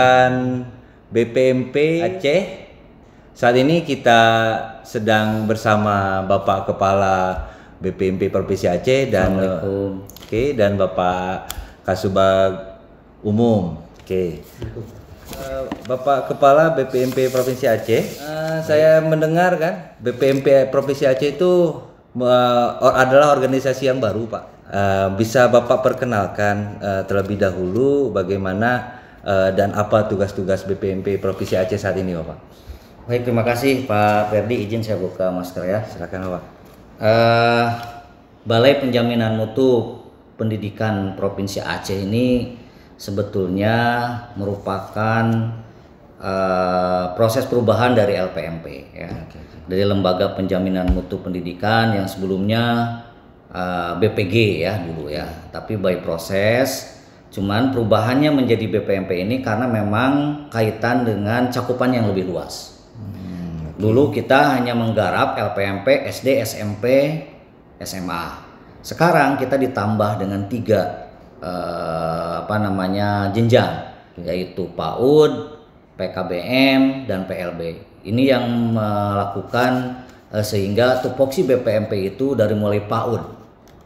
rekan BPMP Aceh. Saat ini kita sedang bersama Bapak Kepala BPMP Provinsi Aceh dan dan Bapak Kasubag Umum. Bapak Kepala BPMP Provinsi Aceh, saya mendengar kan BPMP Provinsi Aceh itu adalah organisasi yang baru, Pak. Bisa Bapak perkenalkan terlebih dahulu bagaimana dan apa tugas-tugas BPMP Provinsi Aceh saat ini, Bapak? Baik, terima kasih Pak Ferdi. Izin saya buka masker ya. Silakan, Bapak. Balai Penjaminan Mutu Pendidikan Provinsi Aceh ini sebetulnya merupakan proses perubahan dari LPMP ya. Dari Lembaga Penjaminan Mutu Pendidikan yang sebelumnya BPG ya dulu ya. Tapi by proses, cuman perubahannya menjadi BPMP ini karena memang kaitan dengan cakupan yang lebih luas. Dulu kita hanya menggarap LPMP, SD, SMP, SMA. Sekarang kita ditambah dengan 3 jenjang, yaitu PAUD, PKBM, dan PLB. Ini yang melakukan sehingga tupoksi BPMP itu dari mulai PAUD,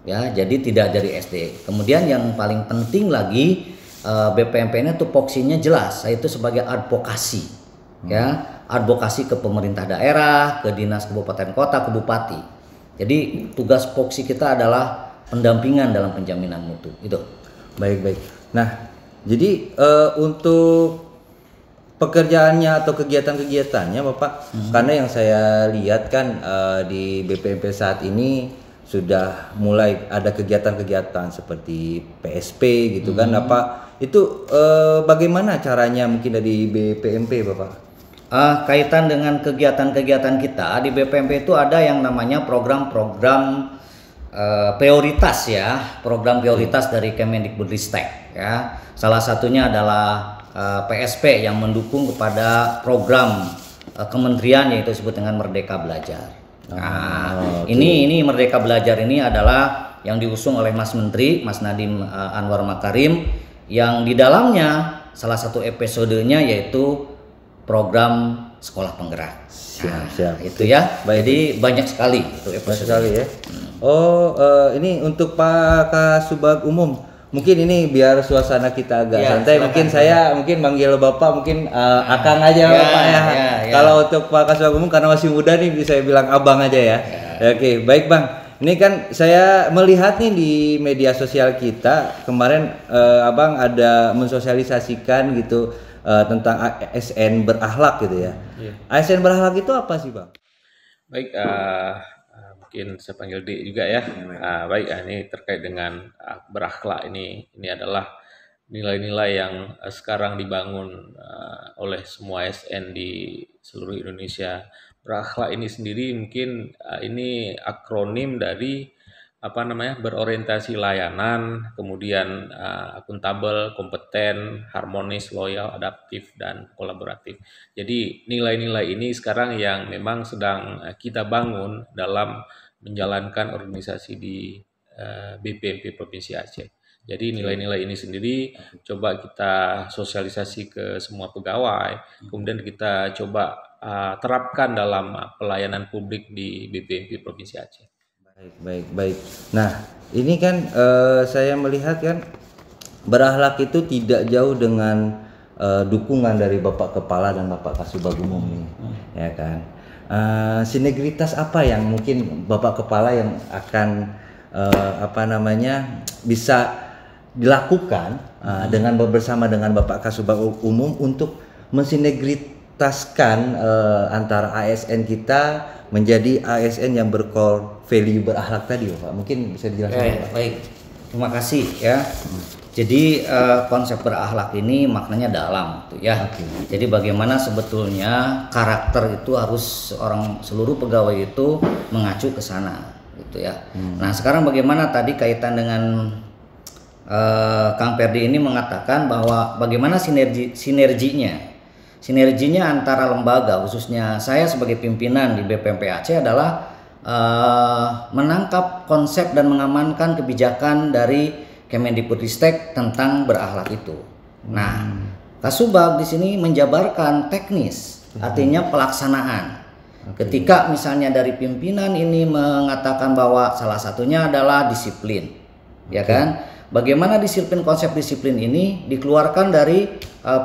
ya, jadi tidak dari SD. Kemudian yang paling penting lagi BPMP ini tupoksinya jelas, yaitu sebagai advokasi, ya, advokasi ke pemerintah daerah, ke dinas kabupaten kota, ke bupati. Jadi tugas poksi kita adalah pendampingan dalam penjaminan mutu itu. Baik. Nah, jadi untuk pekerjaannya atau kegiatan-kegiatannya, Bapak, karena yang saya lihat kan di BPMP saat ini sudah mulai ada kegiatan-kegiatan seperti PSP gitu kan, apa itu bagaimana caranya mungkin dari BPMP, Bapak? Kaitan dengan kegiatan-kegiatan kita di BPMP itu ada yang namanya program-program prioritas ya, program prioritas dari Kemendikbudristek ya. Salah satunya adalah PSP yang mendukung kepada program kementerian yaitu disebut dengan Merdeka Belajar. Ini Merdeka Belajar ini adalah yang diusung oleh Mas Menteri, Mas Nadiem Anwar Makarim, yang di dalamnya salah satu episodenya yaitu program sekolah penggerak. Siap. Itu ya. Jadi banyak sekali itu episode ya. Ini untuk Pak Kasubag Umum. Mungkin ini biar suasana kita agak santai. Silakan. Mungkin saya manggil Bapak Akang aja Bapak ya. Kalau untuk Pak Kasubag Umum karena masih muda nih bisa bilang Abang aja ya. Oke, baik Bang. Ini kan saya melihat nih di media sosial kita kemarin Abang ada mensosialisasikan gitu tentang ASN berakhlak gitu ya. ASN berakhlak itu apa sih, Bang? Baik, mungkin saya panggil D juga ya. Baik, ini terkait dengan berakhlak ini adalah nilai-nilai yang sekarang dibangun oleh semua ASN di seluruh Indonesia. Berakhlak ini sendiri mungkin ini akronim dari berorientasi layanan, kemudian akuntabel, kompeten, harmonis, loyal, adaptif, dan kolaboratif. Jadi nilai-nilai ini sekarang yang memang sedang kita bangun dalam menjalankan organisasi di BPMP Provinsi Aceh. Jadi nilai-nilai ini sendiri coba kita sosialisasi ke semua pegawai, kemudian kita coba terapkan dalam pelayanan publik di BPMP Provinsi Aceh. Baik. Nah, ini kan saya melihat kan berakhlak itu tidak jauh dengan dukungan dari Bapak Kepala dan Bapak Kasubag Umum ini, ya kan? Sinergitas apa yang mungkin Bapak Kepala yang akan bisa dilakukan dengan bersama dengan Bapak Kasubag Umum untuk mensinergitaskan antara ASN kita menjadi ASN yang bercore value berakhlak tadi, Pak. Mungkin bisa dijelaskan, Pak. Baik, terima kasih ya. Jadi konsep berakhlak ini maknanya dalam, gitu ya. Jadi bagaimana sebetulnya karakter itu harus seluruh pegawai itu mengacu ke sana, gitu ya. Nah sekarang bagaimana tadi kaitan dengan Kang Ferdi ini mengatakan bahwa bagaimana sinerginya antara lembaga, khususnya saya sebagai pimpinan di BPMP Aceh adalah menangkap konsep dan mengamankan kebijakan dari Kemendikbudristek tentang berakhlak itu. Nah, Kasubag di sini menjabarkan teknis, artinya pelaksanaan. Ketika misalnya dari pimpinan ini mengatakan bahwa salah satunya adalah disiplin, ya kan? Bagaimana disiplin, konsep disiplin ini dikeluarkan dari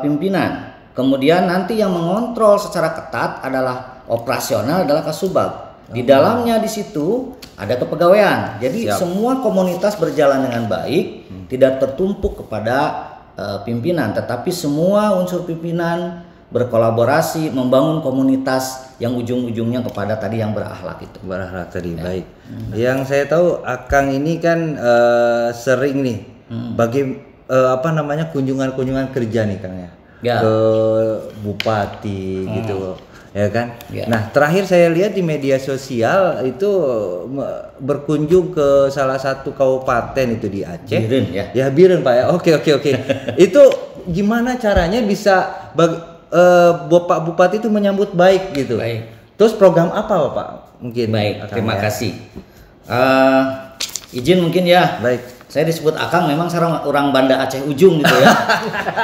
pimpinan. Kemudian nanti yang mengontrol secara ketat adalah operasional adalah Kasubag. Di dalamnya di situ ada kepegawaian. Jadi semua komunitas berjalan dengan baik, tidak tertumpuk kepada pimpinan, tetapi semua unsur pimpinan berkolaborasi membangun komunitas yang ujung-ujungnya kepada tadi yang berakhlak itu. Berakhlak tadi, baik. Yang saya tahu Akang ini kan sering nih bagi apa namanya kunjungan-kunjungan kerja nih Kang ya. Ke bupati gitu. Ya kan? Nah, terakhir saya lihat di media sosial itu berkunjung ke salah satu kabupaten itu di Aceh. Biren ya. Ya, Biren Pak ya. Oke. Itu gimana caranya bisa Bapak Bupati itu menyambut baik gitu. Baik. Terus program apa Pak? Mungkin. Baik, terima kasih. Izin mungkin ya. Baik. Saya disebut Akang, memang saya orang Banda Aceh Ujung gitu ya.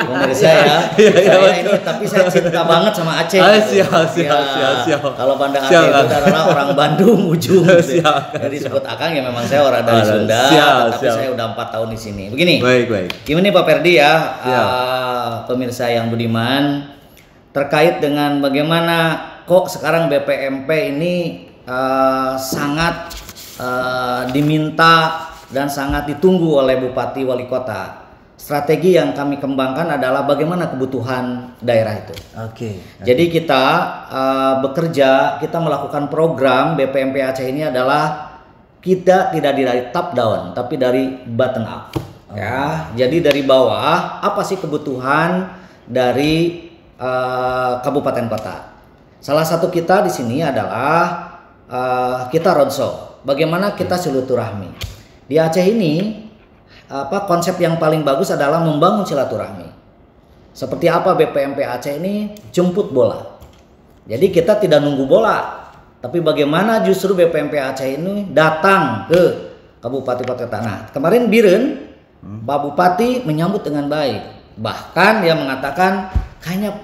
Pemirsa ya. Saya ini tapi saya cinta banget sama Aceh. Siap. Kalau Banda Aceh itu adalah orang Bandung Ujung gitu. Jadi disebut Akang ya memang saya orang dari Sunda, tapi saya udah 4 tahun di sini. Begini. Baik. Gimana Pak Perdi ya, pemirsa yang budiman, terkait dengan bagaimana kok sekarang BPMP ini sangat diminta dan sangat ditunggu oleh Bupati Wali Kota. Strategi yang kami kembangkan adalah bagaimana kebutuhan daerah itu. Jadi kita bekerja, kita melakukan program BPMP Aceh ini adalah kita tidak dari top down, tapi dari bottom up. Ya, jadi dari bawah apa sih kebutuhan dari kabupaten kota. Salah satu kita di sini adalah kita roadshow. Bagaimana kita silaturahmi. Di Aceh ini konsep yang paling bagus adalah membangun silaturahmi. Seperti apa BPMP Aceh ini jemput bola. Jadi kita tidak nunggu bola, tapi bagaimana justru BPMP Aceh ini datang ke kabupaten kota. Nah, kemarin Biren Pak Bupati menyambut dengan baik. Bahkan dia mengatakan kayaknya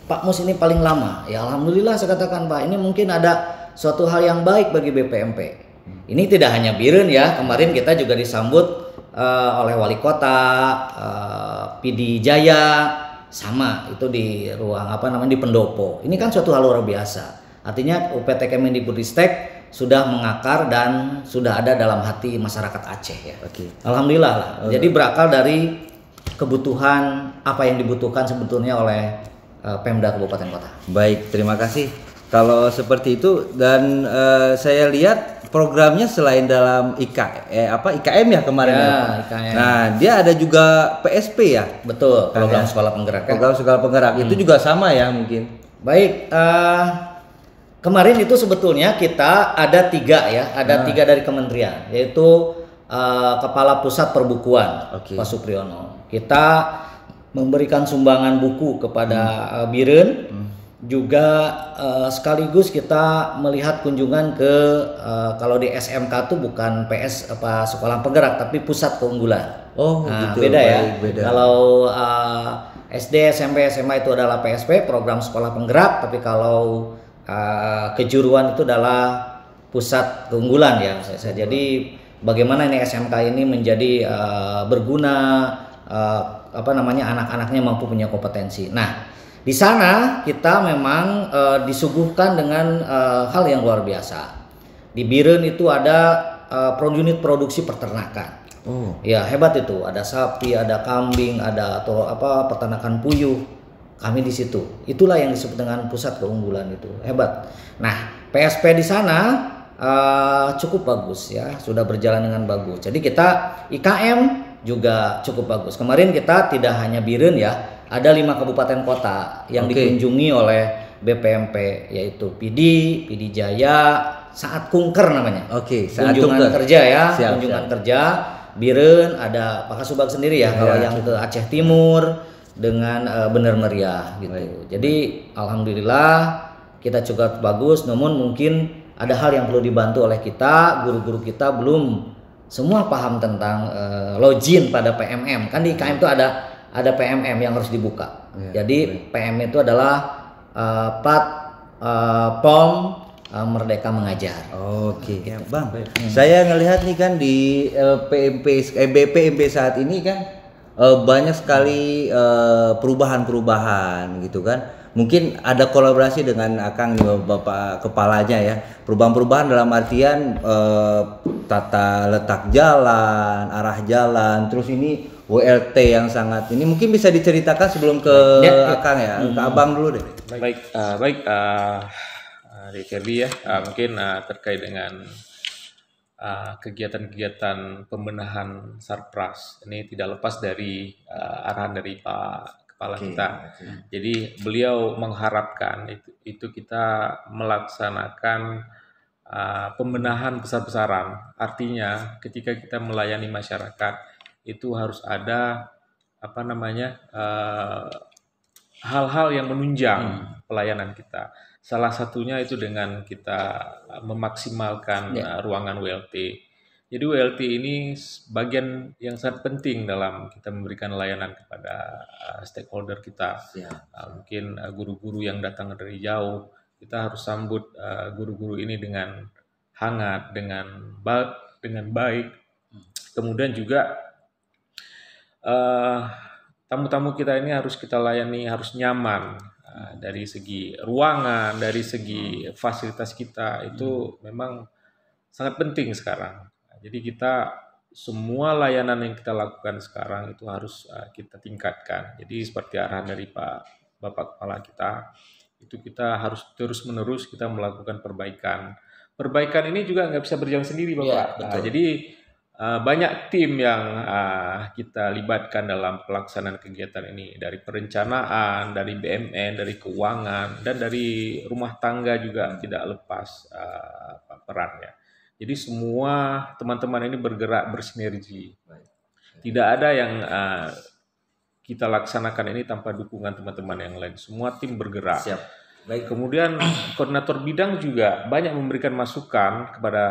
Pak Mus ini paling lama. Ya alhamdulillah saya katakan Pak, ini mungkin ada suatu hal yang baik bagi BPMP. Ini tidak hanya Biren ya, kemarin kita juga disambut oleh Wali Kota, PD Jaya, sama itu di ruang di Pendopo. Ini kan suatu hal luar biasa. Artinya UPT Kemendikbudristek sudah mengakar dan sudah ada dalam hati masyarakat Aceh ya. Alhamdulillah lah. Jadi berakal dari kebutuhan apa yang dibutuhkan sebetulnya oleh Pemda Kabupaten Kota. Baik, terima kasih. Kalau seperti itu dan saya lihat programnya selain dalam IKM ya kemarin ya. IKM. Nah, dia ada juga PSP ya. Betul, program sekolah penggerak. Program sekolah penggerak itu juga sama ya mungkin. Baik, kemarin itu sebetulnya kita ada 3 ya, ada 3 dari kementerian, yaitu Kepala Pusat Perbukuan Pak Supriyono. Kita memberikan sumbangan buku kepada Biren. Juga sekaligus kita melihat kunjungan ke kalau di SMK itu bukan sekolah penggerak tapi pusat keunggulan. Gitu. Beda ya. Beda. Kalau SD, SMP, SMA itu adalah PSP, program sekolah penggerak, tapi kalau kejuruan itu adalah pusat keunggulan ya. Jadi bagaimana ini SMK ini menjadi berguna, anak-anaknya mampu punya kompetensi. Nah, di sana kita memang disuguhkan dengan hal yang luar biasa. Di Biren itu ada unit produksi peternakan. Ya hebat itu. Ada sapi, ada kambing, ada peternakan puyuh. Kami di situ. Itulah yang disebut dengan pusat keunggulan itu. Hebat. Nah, PSP di sana cukup bagus ya. Sudah berjalan dengan bagus. Jadi kita IKM juga cukup bagus. Kemarin kita tidak hanya Biren ya. Ada 5 kabupaten kota yang dikunjungi oleh BPMP, yaitu PD Jaya, saat kunker namanya. Kunjungan kerja ya, kunjungan kerja. Biren ada Pak Kasubag sendiri ya, kalau yang ke Aceh Timur dengan Bener Meriah gitu. Jadi alhamdulillah kita cukup bagus, namun mungkin ada hal yang perlu dibantu oleh kita, guru-guru kita belum semua paham tentang login pada PMM. Kan di IKM itu ada ada PMM yang harus dibuka. Ya, Jadi PM itu adalah plat POM Merdeka Mengajar. Oke, ya, Bang. Saya ngelihat nih kan di BPMP saat ini kan banyak sekali perubahan-perubahan gitu kan. Mungkin ada kolaborasi dengan Akang nih Bapak kepalanya ya. Perubahan-perubahan dalam artian tata letak jalan, arah jalan, terus ini WLT yang sangat ini mungkin bisa diceritakan sebelum ke Akang ya, ke Abang dulu deh. Baik, Adik Ferdi ya, mungkin terkait dengan kegiatan-kegiatan pembenahan Sarpras ini tidak lepas dari arahan dari Pak Kepala kita. Jadi beliau mengharapkan itu kita melaksanakan pembenahan besar-besaran. Artinya ketika kita melayani masyarakat itu harus ada hal-hal yang menunjang pelayanan kita. Salah satunya itu dengan kita memaksimalkan ruangan WLT. Jadi WLT ini bagian yang sangat penting dalam kita memberikan layanan kepada stakeholder kita. Mungkin guru-guru yang datang dari jauh, kita harus sambut guru-guru ini dengan hangat, dengan baik. Kemudian juga tamu-tamu kita ini harus kita layani, harus nyaman dari segi ruangan, dari segi fasilitas kita itu memang sangat penting sekarang. Jadi kita semua layanan yang kita lakukan sekarang itu harus kita tingkatkan. Jadi seperti arahan dari Bapak Kepala kita, itu kita harus terus-menerus kita melakukan perbaikan. Perbaikan ini juga nggak bisa berjalan sendiri, Bapak. Jadi banyak tim yang kita libatkan dalam pelaksanaan kegiatan ini, dari perencanaan, dari BMN, dari keuangan, dan dari rumah tangga juga tidak lepas perannya. Jadi semua teman-teman ini bergerak bersinergi. Tidak ada yang kita laksanakan ini tanpa dukungan teman-teman yang lain. Semua tim bergerak. Baik, kemudian koordinator bidang juga banyak memberikan masukan kepada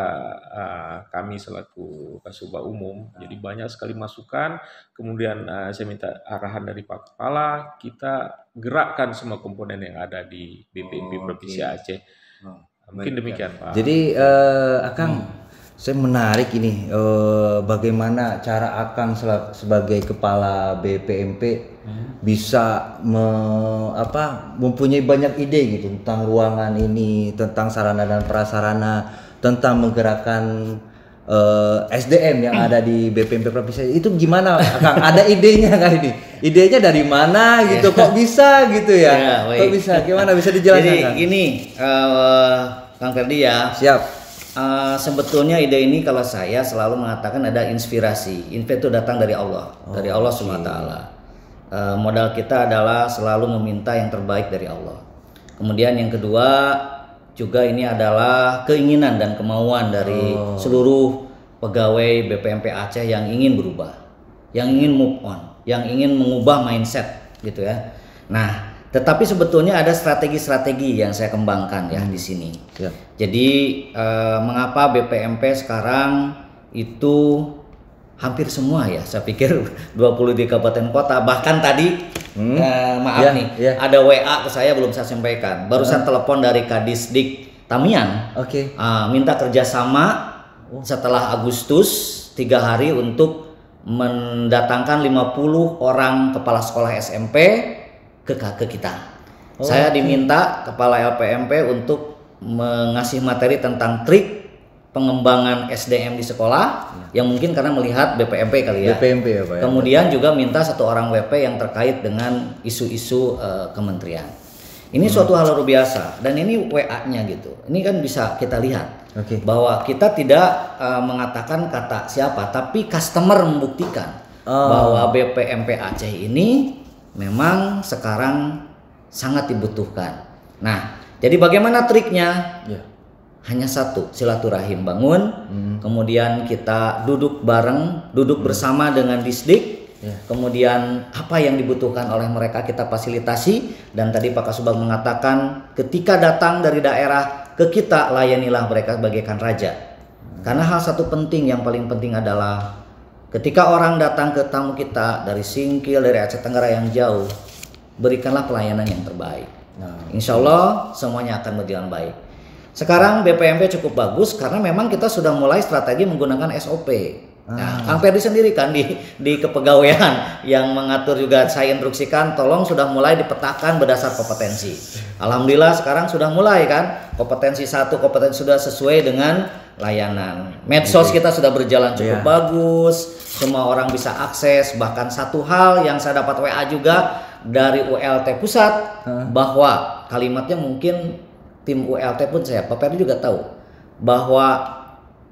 kami selaku Kasubag Umum. Jadi banyak sekali masukan. Kemudian saya minta arahan dari Pak Kepala, kita gerakkan semua komponen yang ada di BPMP Provinsi Aceh. Mungkin demikian, Pak. Jadi Akang, saya menarik ini bagaimana cara Akang sebagai kepala BPMP bisa mempunyai banyak ide gitu tentang ruangan ini, tentang sarana dan prasarana, tentang menggerakkan SDM yang ada di BPMP Provinsi. Itu gimana Akang? Ada idenya nggak ini? Idenya dari mana gitu? Kok bisa gitu ya? Kok bisa? Gimana bisa dijelaskan? Jadi gini, Kang Ferdi ya. Siap. Sebetulnya ide ini kalau saya selalu mengatakan ada inspirasi. Itu datang dari Allah, dari Allah SWT. Modal kita adalah selalu meminta yang terbaik dari Allah. Kemudian yang kedua juga ini adalah keinginan dan kemauan dari seluruh pegawai BPMP Aceh yang ingin berubah, yang ingin move on, yang ingin mengubah mindset gitu ya. Nah, tetapi sebetulnya ada strategi-strategi yang saya kembangkan ya di sini. Jadi mengapa BPMP sekarang itu hampir semua ya, saya pikir 23 kabupaten kota, bahkan tadi ada WA ke saya belum saya sampaikan. Barusan telepon dari Kadisdik Tamiang, minta kerjasama setelah Agustus 3 hari untuk mendatangkan 50 orang kepala sekolah SMP ke kita. Saya diminta kepala LPMP untuk mengasih materi tentang trik pengembangan SDM di sekolah yang mungkin karena melihat BPMP kali ya. BPMP ya, Pak. Kemudian juga minta 1 orang WP yang terkait dengan isu-isu kementerian. Ini suatu hal luar biasa dan ini WA-nya gitu. Ini kan bisa kita lihat bahwa kita tidak mengatakan kata siapa, tapi customer membuktikan bahwa BPMP Aceh ini memang sekarang sangat dibutuhkan. Nah, jadi bagaimana triknya? Hanya satu, silaturahim bangun, kemudian kita duduk bareng, duduk bersama dengan Disdik, kemudian apa yang dibutuhkan oleh mereka kita fasilitasi, dan tadi Pak Kasubag mengatakan ketika datang dari daerah ke kita, layanilah mereka bagaikan raja. Karena hal satu penting yang paling penting adalah Ketika orang datang ke tamu kita dari Singkil, dari Aceh Tenggara yang jauh, berikanlah pelayanan yang terbaik. Insya Allah semuanya akan berjalan baik. Sekarang BPMP cukup bagus karena memang kita sudah mulai strategi menggunakan SOP. Nah, Kang Ferdi sendiri kan di kepegawaian yang mengatur juga saya instruksikan, tolong sudah mulai dipetakan berdasar kompetensi. Alhamdulillah sekarang sudah mulai kan, kompetensi 1, kompetensi sudah sesuai dengan layanan. Medsos kita sudah berjalan cukup bagus, semua orang bisa akses. Bahkan satu hal yang saya dapat WA juga dari ULT pusat, bahwa kalimatnya mungkin tim ULT pun Pak Ferdi juga tahu, bahwa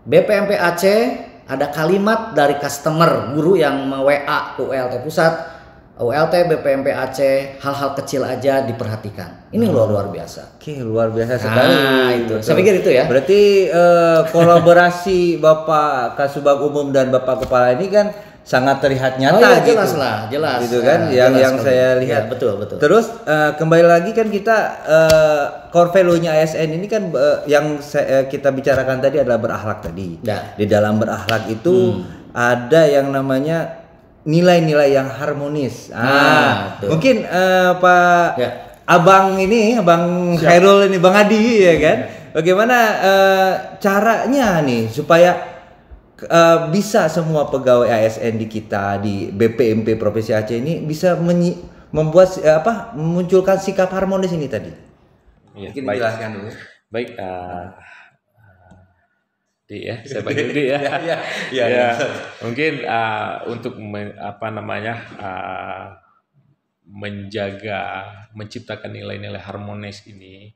BPMP Aceh ada kalimat dari customer guru yang WA ke ULT pusat, ULT BPMP Aceh, hal-hal kecil aja diperhatikan. Ini luar biasa. Oke, luar biasa sekali. Itu. Saya pikir itu ya. Berarti kolaborasi Bapak Kasubag Umum dan Bapak Kepala ini kan sangat terlihat nyata gitu. Jelas lah, jelas. Gitu kan, yang saya lihat. Ya, betul. Terus kembali lagi kan kita core value-nya ASN ini kan yang kita bicarakan tadi adalah berakhlak tadi. Ya. Di dalam berakhlak itu ada yang namanya nilai-nilai yang harmonis. Mungkin Pak Abang Khairul ini, Bang Adi ya kan. Bagaimana caranya nih supaya bisa semua pegawai ASN di kita di BPMP Provinsi Aceh ini bisa membuat memunculkan sikap harmonis ini tadi. Ya, Mungkin dijelaskan dulu. Baik, saya bagi Di ya. Ya. Mungkin untuk menjaga, menciptakan nilai-nilai harmonis ini,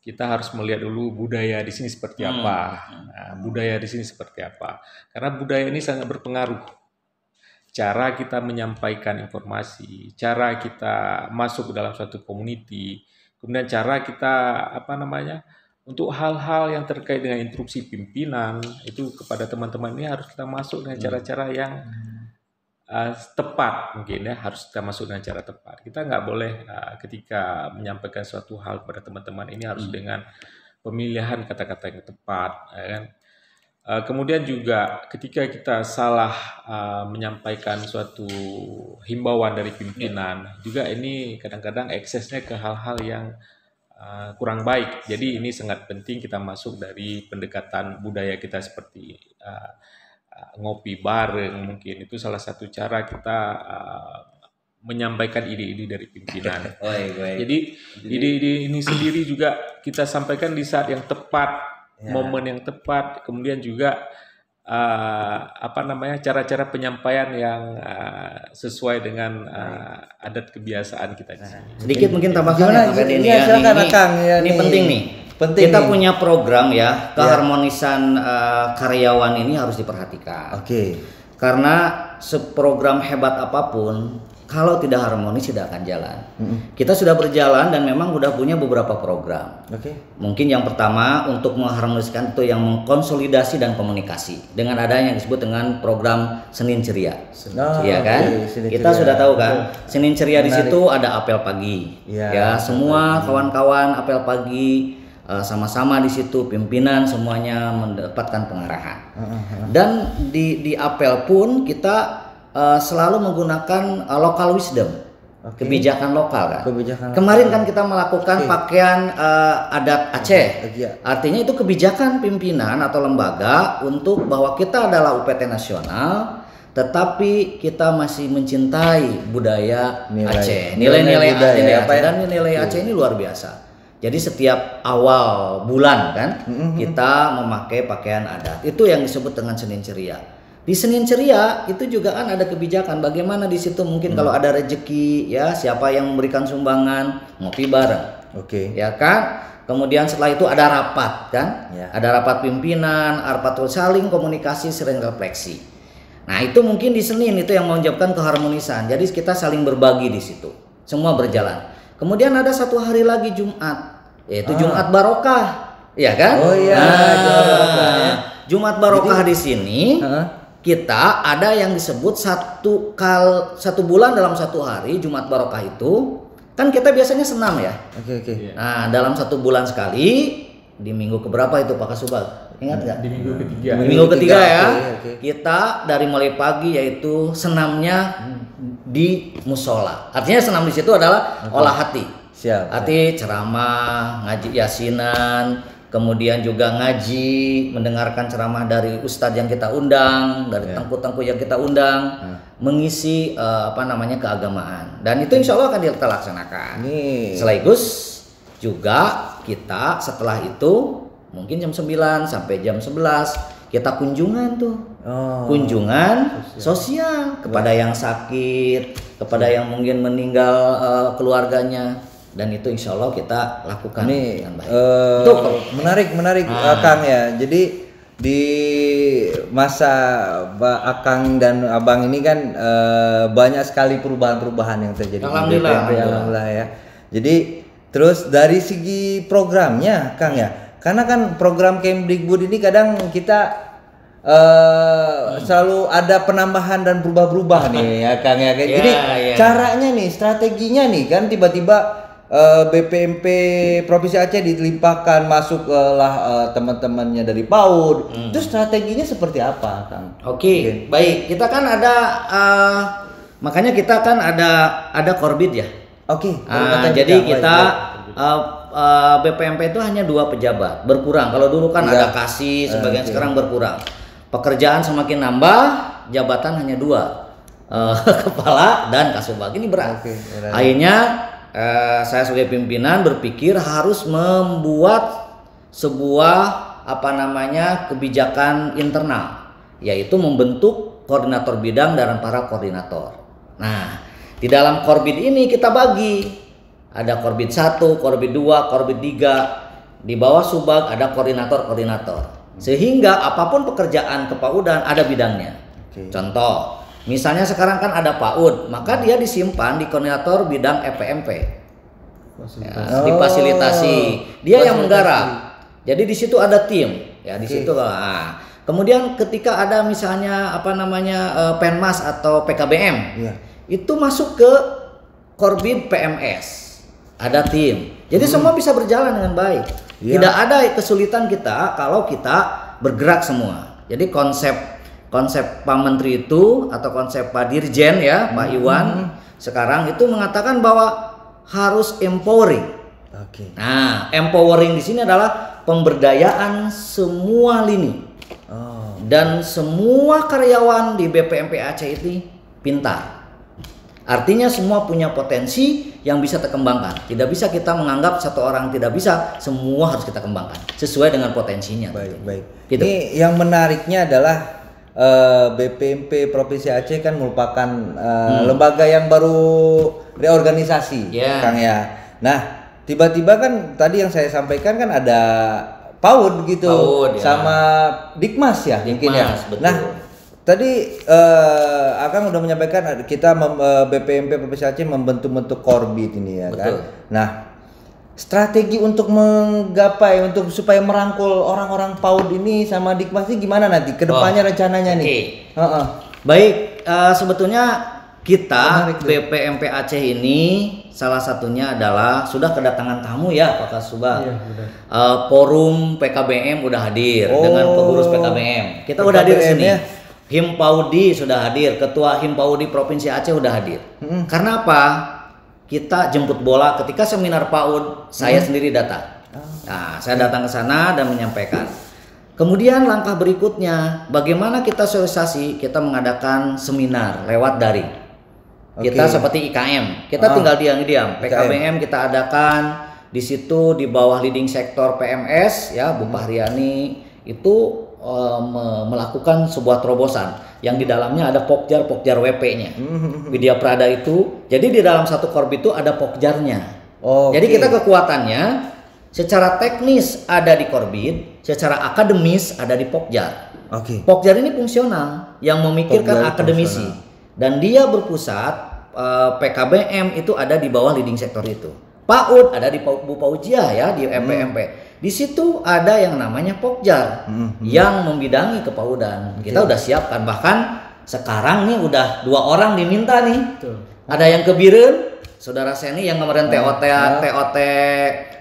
kita harus melihat dulu budaya di sini seperti apa. Budaya di sini seperti apa? Karena budaya ini sangat berpengaruh. Cara kita menyampaikan informasi, cara kita masuk ke dalam suatu community, kemudian cara kita untuk hal-hal yang terkait dengan instruksi pimpinan itu kepada teman-teman ini harus kita masuk dengan cara-cara yang tepat, mungkin ya, harus kita masuk dengan cara tepat. Kita nggak boleh ketika menyampaikan suatu hal kepada teman-teman ini harus dengan pemilihan kata-kata yang tepat, ya kan? Kemudian juga ketika kita salah menyampaikan suatu himbauan dari pimpinan, juga ini kadang-kadang eksesnya ke hal-hal yang kurang baik. Jadi ini sangat penting kita masuk dari pendekatan budaya kita seperti ngopi bareng, mungkin itu salah satu cara kita menyampaikan ide-ide dari pimpinan. Jadi ide-ide ini sendiri juga kita sampaikan di saat yang tepat, momen yang tepat, kemudian juga cara-cara penyampaian yang sesuai dengan adat kebiasaan kita di sini. Sedikit mungkin tambahkan ini penting nih. Kita punya program ya, keharmonisan karyawan ini harus diperhatikan. Karena seprogram hebat apapun, kalau tidak harmonis tidak akan jalan. Kita sudah berjalan dan memang sudah punya beberapa program. Mungkin yang pertama untuk mengharmoniskan itu yang mengkonsolidasi dan komunikasi dengan adanya yang disebut dengan program Senin Ceria. Iya kan? Kita sudah tahu kan, Senin Ceria di situ ada apel pagi. Ya, semua kawan-kawan apel pagi. Sama-sama di situ pimpinan semuanya mendapatkan pengarahan. Dan di apel pun kita selalu menggunakan local wisdom, kebijakan lokal kan. Kemarin kan kita melakukan pakaian adat Aceh. Artinya itu kebijakan pimpinan atau lembaga untuk bahwa kita adalah UPT nasional, tetapi kita masih mencintai budaya Aceh, nilai-nilai Aceh, dan nilai Aceh ini luar biasa. Jadi setiap awal bulan kan kita memakai pakaian adat. Itu yang disebut dengan Senin Ceria. Di Senin Ceria itu juga kan ada kebijakan bagaimana di situ mungkin kalau ada rezeki ya, siapa yang memberikan sumbangan, ngopi bareng. Ya kan? Kemudian setelah itu ada rapat kan? Ada rapat pimpinan, rapat saling komunikasi, sering refleksi. Nah, itu mungkin di Senin itu yang menyebabkan keharmonisan. Jadi kita saling berbagi di situ. Semua berjalan. Kemudian ada satu hari lagi Jumat, yaitu Jumat Barokah, ya kan? Jumat Barokah di sini kita ada yang disebut satu bulan dalam satu hari Jumat Barokah itu kan kita biasanya senam ya. Nah, dalam satu bulan sekali di minggu keberapa itu Pak Kasubag? Ingat nggak? Di minggu ketiga. Di minggu ketiga ya. Oke. Kita dari mulai pagi yaitu senamnya di musola. Artinya senam di situ adalah olah hati. Siap. Hati ceramah, ngaji yasinan, kemudian juga ngaji, mendengarkan ceramah dari ustadz yang kita undang, dari tengku-tengku yang kita undang, mengisi keagamaan. Dan itu insya Allah akan kita laksanakan. Sekaligus juga kita setelah itu mungkin jam 9 sampai jam 11 kita kunjungan tuh. Kunjungan sosial kepada yang sakit, kepada yang mungkin meninggal keluarganya, dan itu insya Allah kita lakukan dengan baik. Menarik Kang ya. Jadi di masa Akang dan Abang ini kan banyak sekali perubahan-perubahan yang terjadi di BPMP, alhamdulillah ya. Jadi terus dari segi programnya Kang ya, karena kan program Kemdikbud ini kadang kita selalu ada penambahan dan berubah-berubah nih ya Kang ya. Jadi caranya nih, strateginya nih kan tiba-tiba BPMP Provinsi Aceh dilimpahkan masuklah teman-temannya dari PAUD. Itu strateginya seperti apa Kang? Oke. Baik, kita kan ada makanya kita kan ada korbit ya. Jadi kita BPMP itu hanya 2 pejabat, berkurang. Kalau dulu kan ada kasih, sebagian sekarang berkurang. Pekerjaan semakin nambah, jabatan hanya 2, kepala dan kasubag. Ini berat. Akhirnya saya sebagai pimpinan berpikir harus membuat sebuah kebijakan internal, yaitu membentuk koordinator bidang dan para koordinator. Nah, di dalam korbit ini kita bagi. Ada korbit 1, korbit 2, korbit 3. Di bawah subag ada koordinator-koordinator. Sehingga apapun pekerjaan kepaudan ada bidangnya. Contoh, misalnya sekarang kan ada PAUD, maka dia disimpan di koordinator bidang EPMP. Difasilitasi. Dia yang menggarap. Jadi di situ ada tim, ya di situ. Kemudian ketika ada misalnya Penmas atau PKBM, itu masuk ke korbit PMS. Ada tim. Jadi semua bisa berjalan dengan baik. Tidak ada kesulitan kita kalau kita bergerak semua. Jadi konsep Pak Menteri itu atau konsep Pak Dirjen ya, Pak Iwan sekarang itu mengatakan bahwa harus empowering. Nah, empowering di sini adalah pemberdayaan semua lini. Dan semua karyawan di BPMP Aceh itu pintar. Artinya semua punya potensi yang bisa terkembangkan. Tidak bisa kita menganggap satu orang tidak bisa, semua harus kita kembangkan sesuai dengan potensinya. Baik. Gitu. Ini yang menariknya adalah BPMP Provinsi Aceh kan merupakan lembaga yang baru reorganisasi, Kang ya. Nah, tiba-tiba kan tadi yang saya sampaikan kan ada PAUD gitu, sama Dikmas ya, mungkin ya. Betul. Nah, tadi Akang udah menyampaikan kita BPMP Provinsi Aceh membentuk korbit ini ya. Betul. Kan. Nah, strategi untuk menggapai supaya merangkul orang-orang PAUD ini sama Dikmas ini gimana nanti kedepannya rencananya nih? Baik, sebetulnya kita BPMP Aceh ini salah satunya adalah sudah kedatangan tamu ya Pak Kasubag. Forum PKBM udah hadir dengan pengurus PKBM. Kita udah hadir di sini. Ya? Himpaudi sudah hadir, Ketua Himpaudi Provinsi Aceh sudah hadir. Karena apa? Kita jemput bola ketika seminar PAUD, saya sendiri datang. Nah, saya datang ke sana dan menyampaikan. Kemudian langkah berikutnya, bagaimana kita sosialisasi? Kita mengadakan seminar lewat daring. Kita seperti IKM, kita tinggal diam-diam. PKBM kita adakan di situ di bawah leading sektor PMS ya, Bu Fahriani itu melakukan sebuah terobosan yang di dalamnya ada pokjar WP-nya. Widya Prada itu. Jadi di dalam satu korbit itu ada pokjarnya. Jadi kita kekuatannya secara teknis ada di korbit, secara akademis ada di pokjar. Pokjar ini fungsional yang memikirkan akademisi dan dia berpusat PKBM itu ada di bawah leading sektor itu. PAUD ada di Bu Paujiah ya di EPMP. Di situ ada yang namanya Pokjar yang membidangi kepaudan. Kita udah siapkan, bahkan sekarang nih udah 2 orang diminta nih. Ada yang ke Biren, Saudara Seni yang kemarin TOT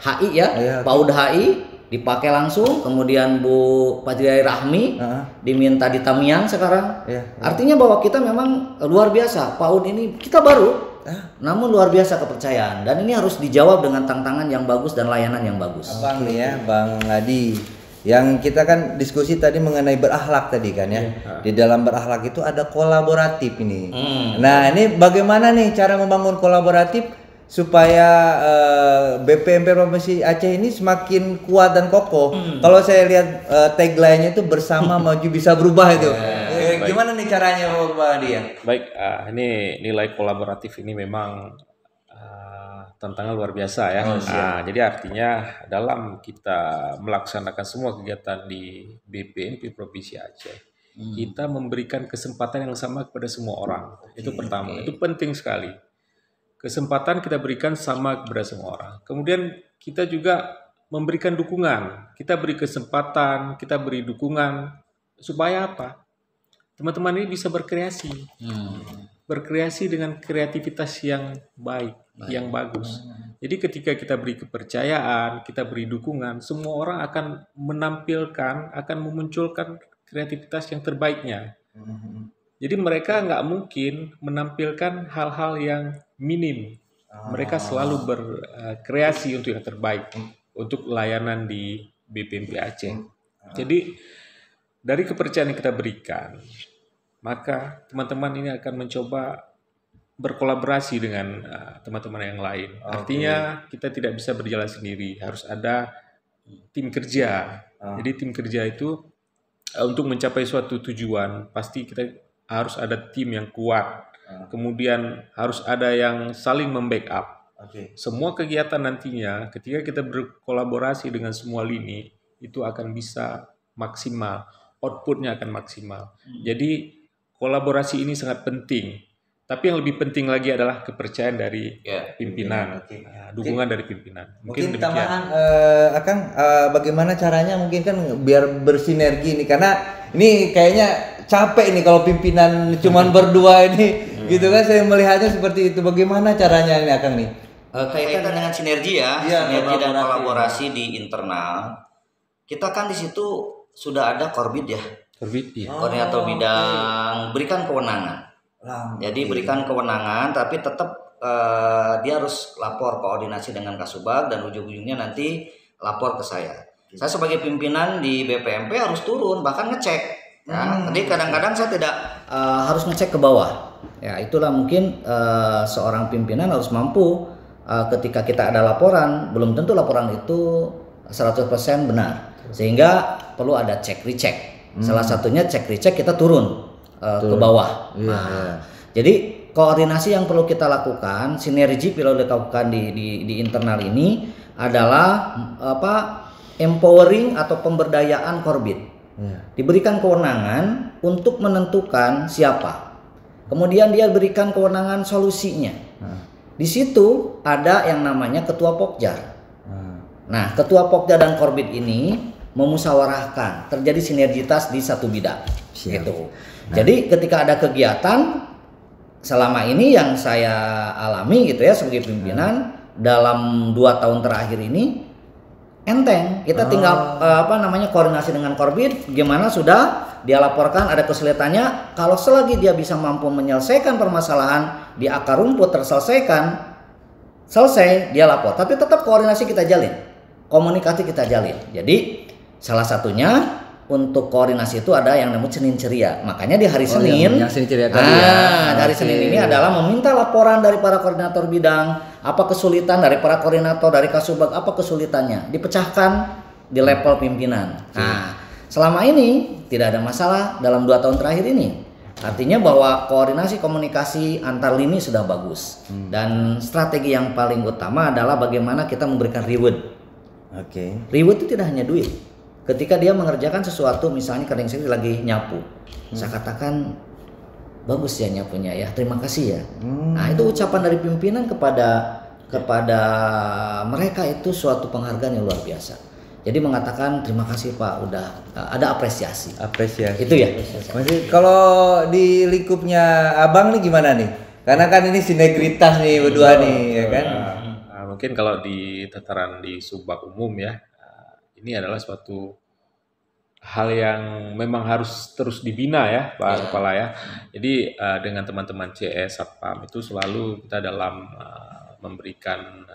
HI ya, PAUD HI. dipakai langsung, kemudian Bu Fajriah Rahmi diminta di Tamiang sekarang. Artinya bahwa kita memang luar biasa. PAUD ini kita baru, namun luar biasa kepercayaan, dan ini harus dijawab dengan tantangan yang bagus dan layanan yang bagus. Bang nih ya, Bang Adi, yang kita kan diskusi tadi mengenai berakhlak tadi kan ya. Di dalam berakhlak itu ada kolaboratif ini. Nah, ini bagaimana nih cara membangun kolaboratif supaya BPMP Provinsi Aceh ini semakin kuat dan kokoh. Kalau saya lihat tagline-nya itu bersama maju bisa berubah itu. Gimana nih caranya Pak Adi ya? Baik, ini nilai kolaboratif ini memang tantangan luar biasa ya. Jadi artinya dalam kita melaksanakan semua kegiatan di BPMP Provinsi Aceh, kita memberikan kesempatan yang sama kepada semua orang. Itu pertama, itu penting sekali. Kesempatan kita berikan sama kepada semua orang. Kemudian kita juga memberikan dukungan. Kita beri kesempatan, kita beri dukungan supaya apa? Teman-teman ini bisa berkreasi. Berkreasi dengan kreativitas yang baik, yang bagus. Jadi ketika kita beri kepercayaan, kita beri dukungan, semua orang akan menampilkan, akan memunculkan kreativitas yang terbaiknya. Jadi mereka nggak mungkin menampilkan hal-hal yang minim. Mereka selalu berkreasi untuk yang terbaik, untuk layanan di BPMP Aceh. Jadi dari kepercayaan yang kita berikan, maka teman-teman ini akan mencoba berkolaborasi dengan teman-teman yang lain. Artinya kita tidak bisa berjalan sendiri, harus ada tim kerja. Jadi tim kerja itu untuk mencapai suatu tujuan, pasti kita harus ada tim yang kuat. Kemudian harus ada yang saling membackup. Semua kegiatan nantinya ketika kita berkolaborasi dengan semua lini itu akan bisa maksimal, outputnya akan maksimal. Jadi kolaborasi ini sangat penting. Tapi yang lebih penting lagi adalah kepercayaan dari pimpinan, dukungan dari pimpinan. Mungkin tambahan, Akang, bagaimana caranya mungkin kan biar bersinergi nih, karena ini kayaknya capek nih kalau pimpinan cuman berdua ini, gitu kan? Saya melihatnya seperti itu. Bagaimana caranya ini, Akang nih? Kaitan dengan sinergi ya, sinergi dan kolaborasi di internal. Kita kan di situ sudah ada korbid ya. Koordinator bidang berikan kewenangan. Jadi berikan kewenangan, tapi tetap dia harus lapor koordinasi dengan Kasubag dan ujung-ujungnya nanti lapor ke saya. Saya sebagai pimpinan di BPMP harus turun, bahkan ngecek. Ya. Jadi kadang-kadang saya tidak harus ngecek ke bawah. Ya itulah mungkin seorang pimpinan harus mampu ketika kita ada laporan, belum tentu laporan itu 100% benar. Sehingga perlu ada cek recheck. Salah satunya cek recheck kita turun ke bawah. Jadi koordinasi yang perlu kita lakukan, sinergi perlu dilakukan di internal ini adalah empowering atau pemberdayaan korbit. Diberikan kewenangan untuk menentukan siapa. Kemudian dia berikan kewenangan solusinya. Di situ ada yang namanya ketua Pokja. Nah, ketua Pokja dan korbit ini memusyawarahkan, terjadi sinergitas di satu bidang. Gitu. Jadi ketika ada kegiatan selama ini yang saya alami gitu ya sebagai pimpinan dalam 2 tahun terakhir ini enteng, kita tinggal koordinasi dengan korbit, gimana sudah dia laporkan ada kesulitannya, kalau selagi dia bisa mampu menyelesaikan permasalahan di akar rumput selesai dia lapor, tapi tetap koordinasi kita jalin, komunikasi kita jalin. Jadi salah satunya untuk koordinasi itu ada yang namanya Senin Ceria. Makanya di hari Senin, yang Senin Ceria tadi ya. Hari Senin ini adalah meminta laporan dari para koordinator bidang, apa kesulitan dari para koordinator dari Kasubag, apa kesulitannya, dipecahkan di level pimpinan. Nah, selama ini tidak ada masalah dalam 2 tahun terakhir ini. Artinya bahwa koordinasi komunikasi antar lini sudah bagus. Dan strategi yang paling utama adalah bagaimana kita memberikan reward. Reward itu tidak hanya duit. Ketika dia mengerjakan sesuatu, misalnya kadang saya lagi nyapu, saya katakan bagus ya nyapunya ya, terima kasih ya. Nah itu ucapan dari pimpinan kepada mereka itu suatu penghargaan yang luar biasa. Jadi mengatakan terima kasih Pak, udah ada apresiasi. Itu ya. Masih kalau di lingkupnya Abang nih gimana nih? Karena kan ini sinergitas nih berdua nih, ya kan? Mungkin kalau di tataran di Subag umum ya. ini adalah suatu hal yang memang harus terus dibina ya Pak Kepala ya. Jadi dengan teman-teman CS Satpam itu selalu kita dalam memberikan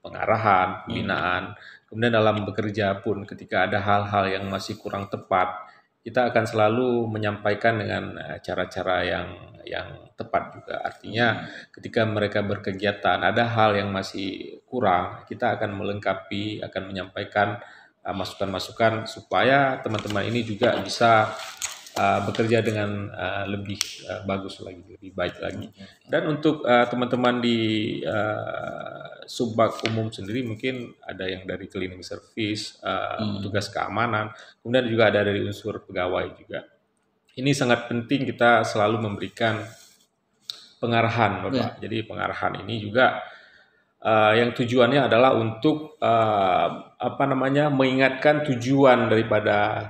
pengarahan, pembinaan. Kemudian dalam bekerja pun ketika ada hal-hal yang masih kurang tepat, kita akan selalu menyampaikan dengan cara-cara yang tepat juga. Artinya ketika mereka berkegiatan ada hal yang masih kurang, kita akan melengkapi, akan menyampaikan masukan-masukan supaya teman-teman ini juga bisa bekerja dengan lebih bagus lagi, lebih baik lagi. Dan untuk teman-teman di subbag umum sendiri mungkin ada yang dari cleaning service, petugas keamanan, kemudian juga ada dari unsur pegawai juga. Ini sangat penting kita selalu memberikan pengarahan, Bapak. Jadi pengarahan ini juga yang tujuannya adalah untuk mengingatkan tujuan daripada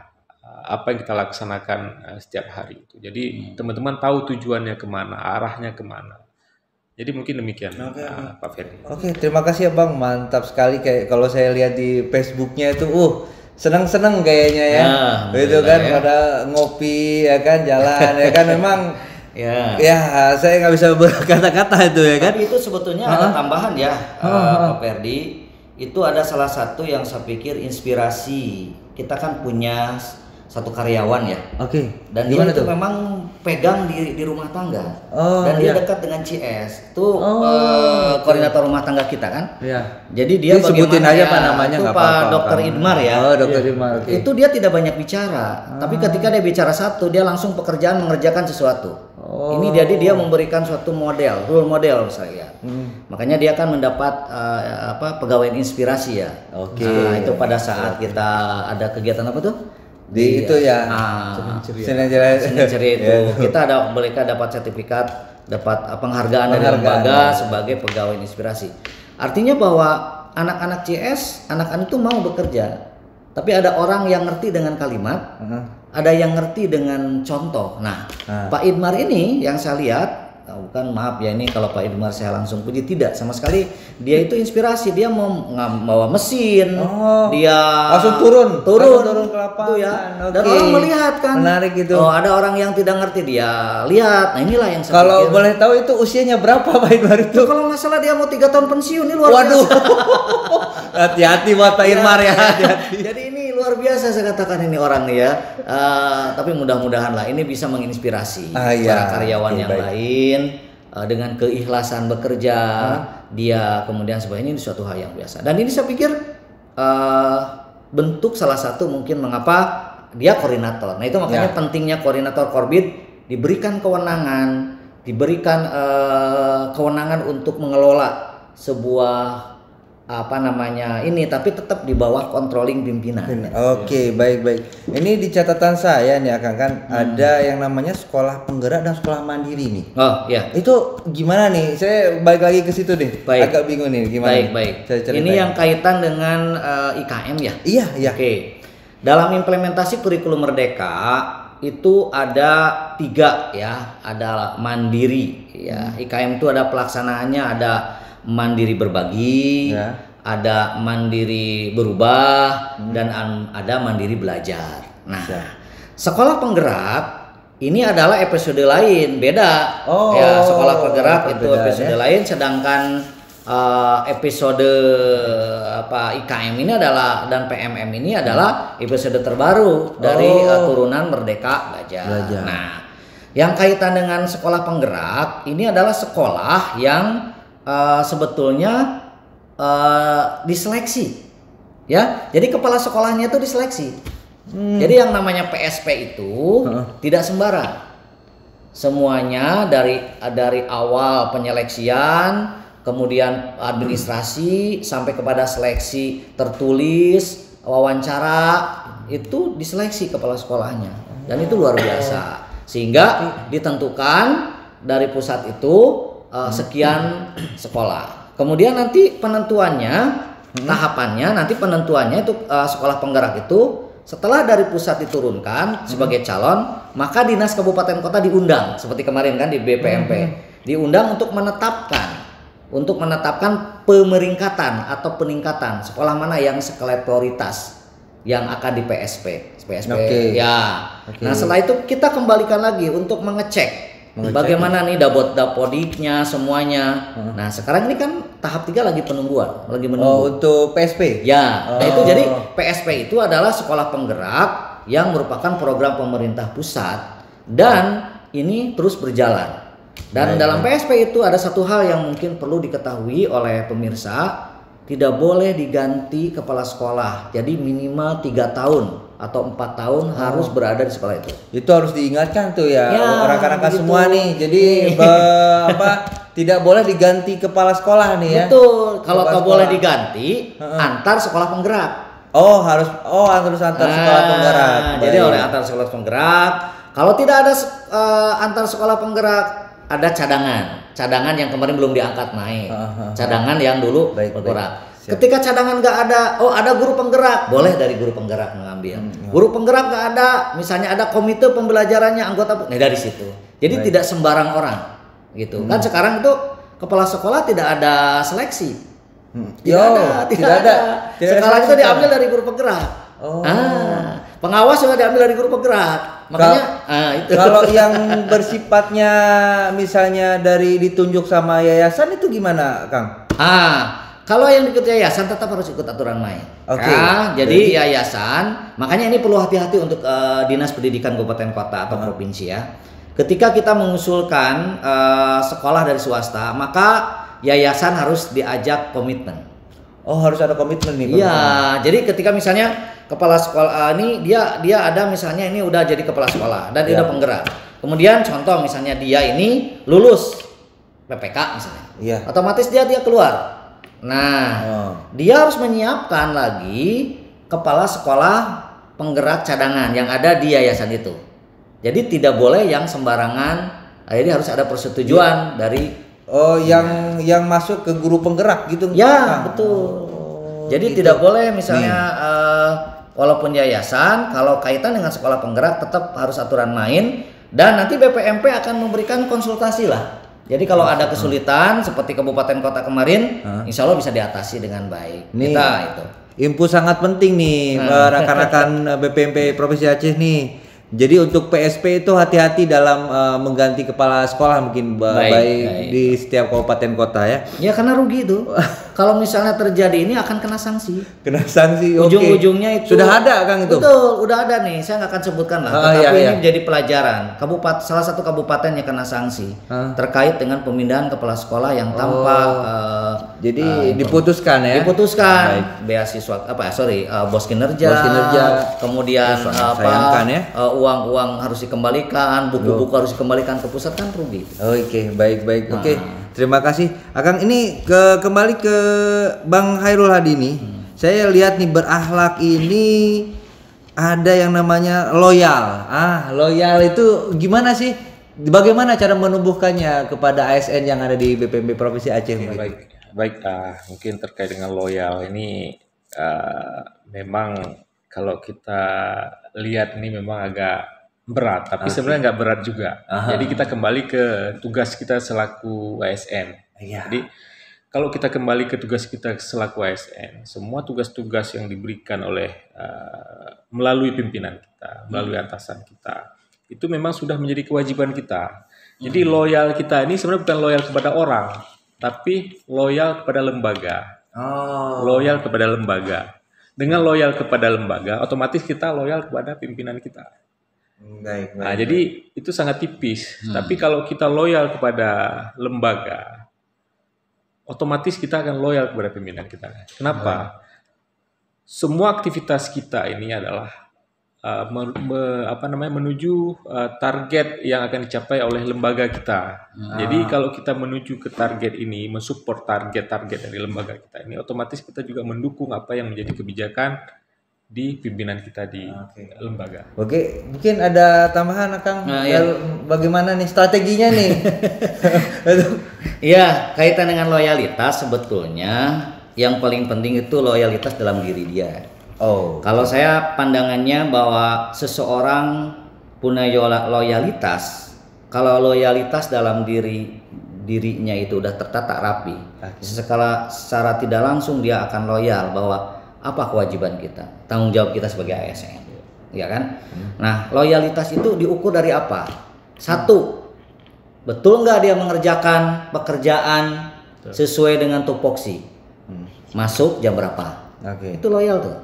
apa yang kita laksanakan setiap hari itu. Jadi teman-teman tahu tujuannya kemana, arahnya kemana. Jadi mungkin demikian, Pak Ferdi. Oke, terima kasih ya Bang, mantap sekali. Kayak kalau saya lihat di Facebooknya itu, seneng-seneng kayaknya ya, gitu kan, pada ngopi ya kan, jalan ya kan, memang. Ya, saya nggak bisa berkata-kata itu ya kan. Tapi itu sebetulnya ada tambahan ya, Pak Ferdi. Itu ada salah satu yang saya pikir inspirasi. Kita kan punya satu karyawan ya. Dan dia itu memang pegang di rumah tangga. Dan dia dekat dengan CS. Itu koordinator rumah tangga kita kan. Jadi dia sebutin aja Pak namanya, itu Pak Dr. Idmar ya. Dr. Idmar. Itu dia tidak banyak bicara. Tapi ketika dia bicara satu, dia langsung pekerjaan mengerjakan sesuatu. Ini jadi dia memberikan suatu model, role model saya. Makanya dia akan mendapat pegawai inspirasi ya. Nah, itu pada saat kita ada kegiatan apa tuh? Di itu ya. Senin Ceria itu. Mereka dapat sertifikat, dapat penghargaan dari lembaga sebagai pegawai inspirasi. Artinya bahwa anak-anak CS, anak-anak itu mau bekerja. Tapi ada orang yang ngerti dengan kalimat, ada yang ngerti dengan contoh. Nah, Pak Idmar ini yang saya lihat, maaf ya ini kalau Pak Idmar saya langsung puji, tidak sama sekali. Dia itu inspirasi, dia mau bawa mesin, dia langsung turun ke lapangan. Itu ya. Dan orang melihat kan. Menarik itu. Ada orang yang tidak ngerti, dia lihat. Nah, inilah yang saya kalau boleh tahu itu usianya berapa Pak Idmar itu? Kalau nggak salah dia mau 3 tahun pensiun, ini luar biasa. Hati-hati buat Pak Idmar ya. Hati-hati. Jadi ini luar biasa saya katakan ini orang nih ya. Tapi mudah-mudahan lah ini bisa menginspirasi para karyawan yang lain dengan keikhlasan bekerja, dia kemudian sebagainya. Ini suatu hal yang biasa. Dan ini saya pikir bentuk salah satu mungkin mengapa dia koordinator. Nah itu makanya pentingnya koordinator Korbit diberikan kewenangan, kewenangan untuk mengelola sebuah ini, tapi tetap di bawah controlling pimpinan. Oke, baik. Ini di catatan saya nih Akang kan ada yang namanya sekolah penggerak dan sekolah mandiri nih. Itu gimana nih? Saya balik lagi ke situ deh. Agak bingung nih gimana. Baik. Ini yang kaitan dengan IKM ya? Iya. Oke. Dalam implementasi kurikulum Merdeka itu ada 3 ya, ada mandiri ya. IKM itu ada pelaksanaannya, ada mandiri berbagi, ada mandiri berubah, dan ada mandiri belajar. Nah, sekolah penggerak ini adalah episode lain, beda. Sekolah penggerak itu episode lain, sedangkan episode IKM ini adalah dan PMM ini adalah episode terbaru dari turunan Merdeka Belajar. Nah, yang kaitan dengan sekolah penggerak ini adalah sekolah yang sebetulnya diseleksi, ya. Jadi kepala sekolahnya itu diseleksi. Jadi yang namanya PSP itu tidak sembarang. Semuanya dari awal penyeleksian, kemudian administrasi sampai kepada seleksi tertulis, wawancara itu diseleksi kepala sekolahnya. Dan itu luar biasa. Sehingga ditentukan dari pusat itu sekian sekolah. Kemudian nanti penentuannya, tahapannya nanti penentuannya itu sekolah penggerak itu setelah dari pusat diturunkan sebagai calon, maka dinas kabupaten kota diundang seperti kemarin kan di BPMP, diundang untuk menetapkan pemeringkatan atau peningkatan sekolah mana yang skala prioritas. yang akan di PSP. Oke. Ya. Oke. Nah, setelah itu kita kembalikan lagi untuk mengecek bagaimana nih dapodiknya semuanya. Nah, sekarang ini kan tahap 3 lagi penungguan, lagi menunggu. Oh, untuk PSP? Ya, nah itu jadi PSP itu adalah sekolah penggerak yang merupakan program pemerintah pusat dan ini terus berjalan. Dan dalam PSP itu ada satu hal yang mungkin perlu diketahui oleh pemirsa, tidak boleh diganti kepala sekolah. Jadi minimal 3 tahun atau 4 tahun harus berada di sekolah itu. Itu harus diingatkan tuh ya, rekan-rekan begitu. semua nih. Jadi tidak boleh diganti kepala sekolah nih ya. Betul. Kalau Kepala boleh sekolah. diganti antar sekolah penggerak. Harus antar sekolah penggerak. Jadi Baik. oleh antar sekolah penggerak. Kalau tidak ada antar sekolah penggerak, ada cadangan yang kemarin belum diangkat naik, cadangan yang dulu bergerak. Ketika cadangan nggak ada, ada guru penggerak, boleh dari guru penggerak mengambil. Guru penggerak nggak ada, misalnya ada komite pembelajarannya anggota, dari situ. Jadi tidak sembarang orang, gitu. Kan sekarang itu kepala sekolah tidak ada seleksi, tidak ada. Sekarang itu diambil dari guru penggerak. Pengawas juga diambil dari guru penggerak. Makanya itu. Kalau yang bersifatnya misalnya dari ditunjuk sama yayasan itu gimana, Kang? Kalau yang ikut yayasan tetap harus ikut aturan main. Jadi yayasan, makanya ini perlu hati-hati untuk Dinas Pendidikan Kabupaten Kota atau provinsi ya. Ketika kita mengusulkan sekolah dari swasta, maka yayasan harus diajak komitmen. Harus ada komitmen nih. Iya, jadi ketika misalnya kepala sekolah ini dia ada misalnya ini udah jadi kepala sekolah dan dia udah penggerak. Kemudian contoh misalnya dia ini lulus PPK misalnya. Iya. Otomatis dia keluar. Nah, dia harus menyiapkan lagi kepala sekolah penggerak cadangan yang ada di yayasan itu. Jadi tidak boleh yang sembarangan. Jadi harus ada persetujuan dari yang masuk ke guru penggerak gitu. Ya, betul. Jadi tidak boleh misalnya walaupun yayasan, kalau kaitan dengan sekolah penggerak tetap harus aturan main dan nanti BPMP akan memberikan konsultasi lah. Jadi kalau ada kesulitan seperti kabupaten kota kemarin, insya Allah bisa diatasi dengan baik. Kita itu. Info sangat penting nih rekan-rekan BPMP Provinsi Aceh nih. Jadi untuk PSP itu hati-hati dalam mengganti kepala sekolah mungkin baik di setiap kabupaten kota ya. Ya karena rugi itu. Kalau misalnya terjadi ini akan kena sanksi. Kena sanksi. Ujung-ujungnya itu sudah ada Kang itu. Betul, udah ada nih. Saya nggak akan sebutkan lah. Tapi ini menjadi pelajaran. Salah satu kabupaten yang kena sanksi terkait dengan pemindahan kepala sekolah yang tanpa. Jadi diputuskan ya. Diputuskan. Beasiswa bos kinerja. Kemudian sayangkan ya. Uang harus dikembalikan, buku-buku harus dikembalikan ke pusat kan rugi. Oke, baik. Oke. Terima kasih. Akang ini kembali ke Bang Hairul Hadi nih. Saya lihat nih berakhlak ini ada yang namanya loyal. Loyal itu gimana sih? Bagaimana cara menumbuhkannya kepada ASN yang ada di BPMP Provinsi Aceh? Baik. Mungkin terkait dengan loyal ini memang kalau kita lihat ini memang agak berat, tapi sebenarnya nggak berat juga. Jadi kita kembali ke tugas kita selaku ASN. Jadi kalau kita kembali ke tugas kita selaku ASN, semua tugas-tugas yang diberikan oleh melalui pimpinan kita, melalui atasan kita, itu memang sudah menjadi kewajiban kita. Jadi loyal kita ini sebenarnya bukan loyal kepada orang, tapi loyal kepada lembaga. Loyal kepada lembaga. Dengan loyal kepada lembaga, otomatis kita loyal kepada pimpinan kita. Baik. Jadi itu sangat tipis. Tapi kalau kita loyal kepada lembaga, otomatis kita akan loyal kepada pimpinan kita. Kenapa? Semua aktivitas kita ini adalah menuju target yang akan dicapai oleh lembaga kita. Jadi kalau kita menuju ke target ini, mensupport target-target dari lembaga kita ini, otomatis kita juga mendukung apa yang menjadi kebijakan di pimpinan kita di lembaga. Oke, mungkin ada tambahan Kang. Bagaimana nih strateginya nih? Iya, kaitan dengan loyalitas sebetulnya yang paling penting itu loyalitas dalam diri dia. Kalau saya pandangannya bahwa seseorang punya loyalitas, kalau loyalitas dalam dirinya itu udah tertata rapi, secara tidak langsung dia akan loyal bahwa apa kewajiban kita, tanggung jawab kita sebagai ASN, ya kan? Nah, loyalitas itu diukur dari apa? Satu, betul nggak dia mengerjakan pekerjaan sesuai dengan tupoksi? Masuk jam berapa? Itu loyal tuh.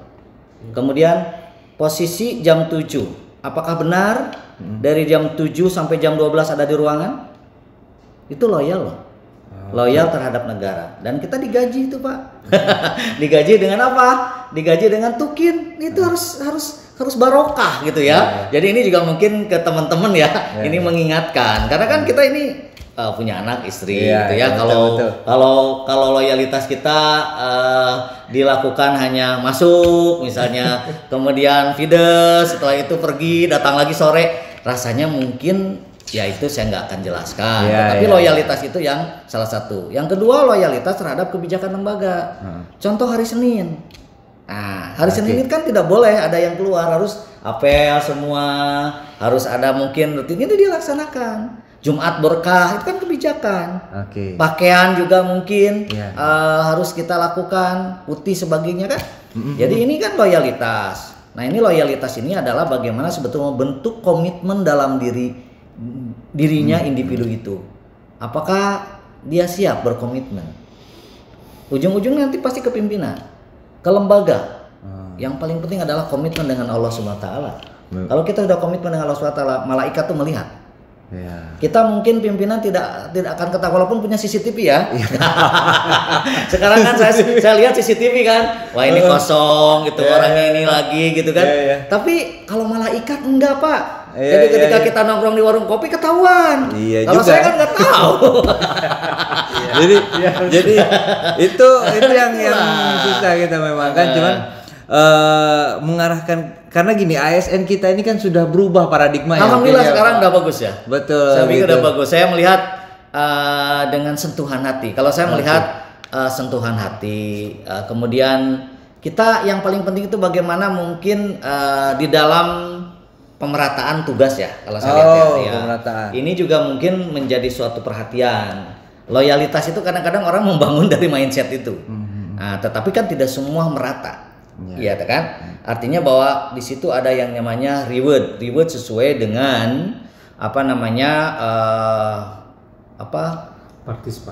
Kemudian posisi jam 7, apakah benar dari jam 7 sampai jam 12 ada di ruangan? Itu loyal loh. Loyal terhadap negara, dan kita digaji itu Pak. Digaji dengan apa? Digaji dengan tukin. Itu harus barokah gitu ya. Jadi ini juga mungkin ke teman-teman ya, ini mengingatkan karena kan kita ini punya anak, istri gitu ya. Kalau loyalitas kita dilakukan hanya masuk misalnya, kemudian fides, setelah itu pergi, datang lagi sore, rasanya mungkin ya itu saya nggak akan jelaskan. Tapi loyalitas itu yang salah satu. Yang kedua, loyalitas terhadap kebijakan lembaga. Contoh hari Senin. Nah, hari Senin ini kan tidak boleh ada yang keluar, harus apel semua, harus ada mungkin rutin itu dilaksanakan. Jumat berkah itu kan kebijakan. Pakaian juga mungkin harus kita lakukan, putih sebagainya kan. Jadi ini kan loyalitas. Nah, ini loyalitas ini adalah bagaimana sebetulnya bentuk komitmen dalam dirinya individu itu. Apakah dia siap berkomitmen? Ujung-ujungnya nanti pasti ke pimpinan, ke lembaga. Yang paling penting adalah komitmen dengan Allah Subhanahu wa taala. Kalau kita sudah komitmen dengan Allah Subhanahu wa taala, malaikat tuh melihat. Kita mungkin pimpinan tidak akan ketahui walaupun punya CCTV ya. Sekarang kan saya lihat CCTV kan, wah ini kosong gitu, orangnya ini lagi gitu kan. Tapi kalau malaikat enggak Pak. Jadi ketika kita nongkrong di warung kopi ketahuan. Kalau saya kan nggak tahu. jadi itu yang susah kita memang kan, cuman mengarahkan karena gini, ASN kita ini kan sudah berubah paradigma. Alhamdulillah sekarang udah bagus ya. Betul. Saya pikir udah bagus. Saya melihat dengan sentuhan hati. Kalau saya melihat sentuhan hati, kemudian kita yang paling penting itu bagaimana mungkin di dalam pemerataan tugas ya, kalau saya lihat ya. Pemerataan. Ini juga mungkin menjadi suatu perhatian. Loyalitas itu kadang-kadang orang membangun dari mindset itu. Nah, tetapi kan tidak semua merata. Iya kan? Artinya bahwa di situ ada yang namanya reward sesuai dengan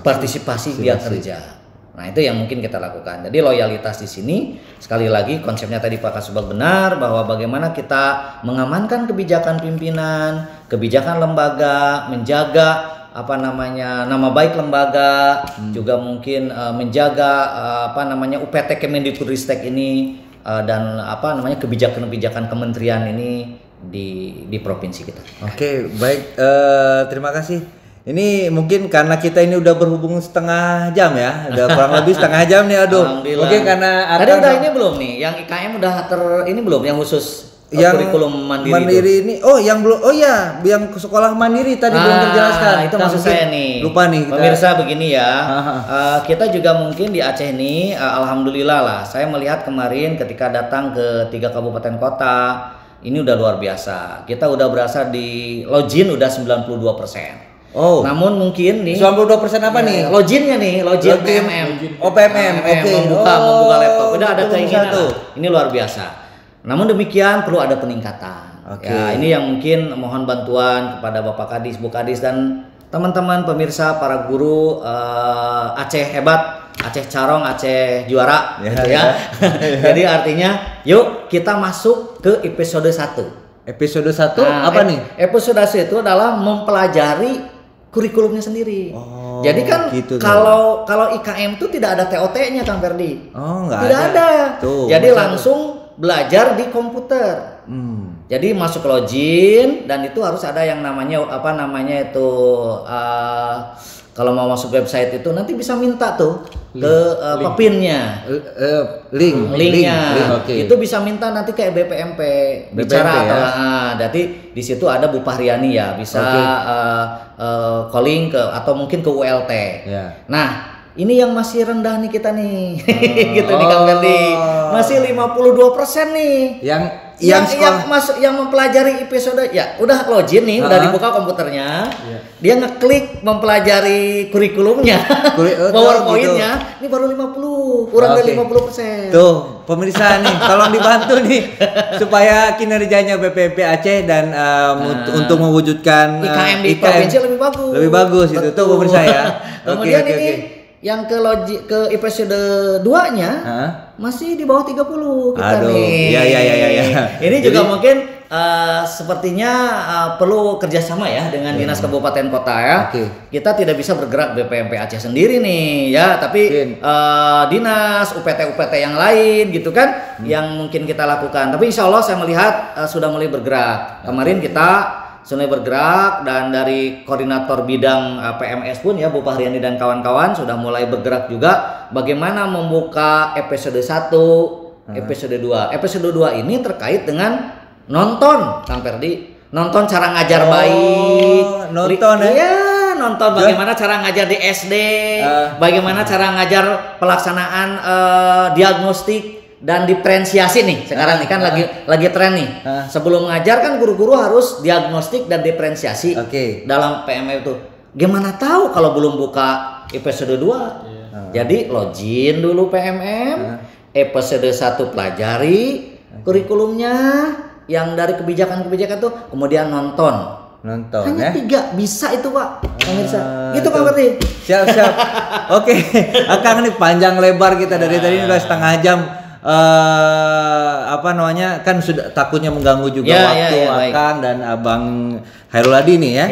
partisipasi dia kerja. Nah, itu yang mungkin kita lakukan. Jadi loyalitas di sini sekali lagi konsepnya tadi Pak Kasubag benar, bahwa bagaimana kita mengamankan kebijakan pimpinan, kebijakan lembaga, menjaga nama baik lembaga, juga mungkin menjaga UPT Kemendikbudristek ini dan kebijakan-kebijakan kementerian ini di provinsi kita. Oke, baik, terima kasih. Ini mungkin karena kita ini udah berhubung setengah jam ya, udah kurang lebih setengah jam nih, aduh. Mungkin karena tadi udah ini belum nih, yang IKM udah ini belum, yang khusus yang kurikulum mandiri ini. Oh, yang belum. Oh ya, yang sekolah mandiri tadi belum terjelaskan. Itu maksud saya nih. Lupa nih. Pemirsa begini ya. Kita juga mungkin di Aceh ini, alhamdulillah lah. Saya melihat kemarin ketika datang ke 3 kabupaten kota, ini udah luar biasa. Kita udah berasa di login udah 92%. Oh. Namun mungkin nih 92% apa nih? Login PMM. Oh, PMM. Oke. Membuka laptop. Udah ada keinginan tuh. Ini luar biasa. Namun demikian perlu ada peningkatan. Ya, ini yang mungkin mohon bantuan kepada Bapak Kadis, Bu Kadis dan teman-teman pemirsa, para guru Aceh hebat, Aceh Carong, Aceh juara gitu ya. Jadi artinya yuk kita masuk ke episode 1. Episode 1 apa nih? Episode 1 itu adalah mempelajari kurikulumnya sendiri. Jadi kan gitu, kalau IKM itu tidak ada TOT-nya Kang Ferdi. Tidak ada. Tuh, jadi langsung belajar di komputer. Jadi masuk login dan itu harus ada yang namanya kalau mau masuk website itu nanti bisa minta tuh ke PIN-nya, linknya. Itu bisa minta nanti kayak BPMP bicara atau berarti di situ ada Bu Pahriani ya, bisa calling ke atau mungkin ke ULT. Nah, ini yang masih rendah nih kita nih. Gitu nih Kang Ferdi. Masih 52% nih. yang mempelajari episode ya udah login nih, udah dibuka komputernya, dia ngeklik mempelajari kurikulumnya, PowerPoint-nya, ini baru 50, kurang dari 50%. Tuh, pemirsa nih, tolong dibantu nih supaya kinerjanya BPMP Aceh dan untuk mewujudkan IKM di provinsi lebih bagus. Lebih bagus itu tuh pemirsa ya. Kemudian yang ke episode 2-nya masih di bawah 30 kita nih. Iya. Ini juga mungkin sepertinya perlu kerjasama ya dengan dinas kabupaten kota ya. Kita tidak bisa bergerak BPMP Aceh sendiri nih ya, tapi dinas UPT yang lain gitu kan yang mungkin kita lakukan. Tapi insya Allah saya melihat sudah mulai bergerak. Kemarin kita sudah bergerak dan dari koordinator bidang PMS pun ya Bu Fahriani dan kawan-kawan sudah mulai bergerak juga bagaimana membuka episode 1, episode 2. Episode 2 ini terkait dengan nonton Kang Ferdi, nonton cara ngajar baik. Nonton nonton bagaimana cara ngajar di SD, bagaimana cara ngajar pelaksanaan diagnostik dan diferensiasi nih sekarang nih kan lagi tren nih. Sebelum ngajar kan guru-guru harus diagnostik dan diferensiasi dalam PME itu. Gimana tahu kalau belum buka episode 2? Jadi login dulu PMM, episode 1 pelajari kurikulumnya yang dari kebijakan-kebijakan tuh, kemudian nonton. Hanya 3 bisa itu Pak pemirsa. Gitu Kang Ferdi. Siap. Oke. Akang nih panjang lebar kita dari tadi udah setengah jam. Kan sudah takutnya mengganggu juga waktu Akang dan Abang Hairul Hadi nih ya.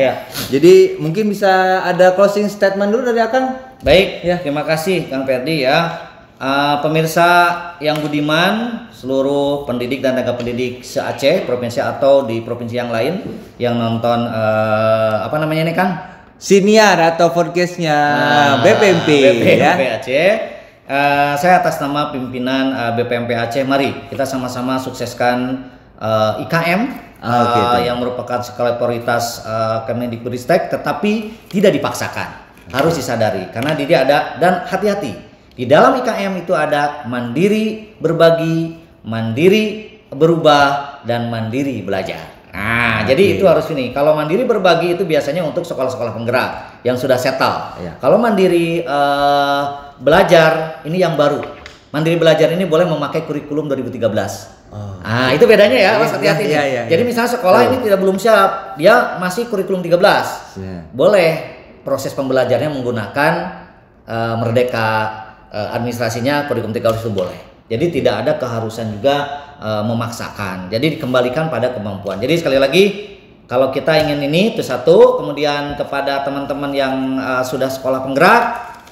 Jadi mungkin bisa ada closing statement dulu dari Akang. Baik, terima kasih Kang Ferdi ya. Pemirsa yang budiman, seluruh pendidik dan tenaga pendidik se-Aceh, provinsi atau di provinsi yang lain yang nonton ini Kang? Siniar atau podcastnya BPMP Aceh. Saya atas nama pimpinan BPMP Aceh, mari kita sama-sama sukseskan IKM yang merupakan skala prioritas Kemendikbudristek, tetapi tidak dipaksakan, harus disadari karena dia ada dan hati-hati di dalam IKM itu ada mandiri berbagi, mandiri berubah dan mandiri belajar. Jadi itu harus ini. Kalau mandiri berbagi itu biasanya untuk sekolah-sekolah penggerak yang sudah settle. Kalau mandiri belajar ini yang baru. Mandiri belajar ini boleh memakai kurikulum 2013. Itu bedanya ya, Mas, hati-hati. Jadi misalnya sekolah ini belum siap, dia masih kurikulum 13. Boleh proses pembelajarannya menggunakan Merdeka administrasinya kurikulum 13 itu boleh. Jadi tidak ada keharusan juga memaksakan. Jadi dikembalikan pada kemampuan. Jadi sekali lagi kalau kita ingin ini itu satu, kemudian kepada teman-teman yang sudah sekolah penggerak,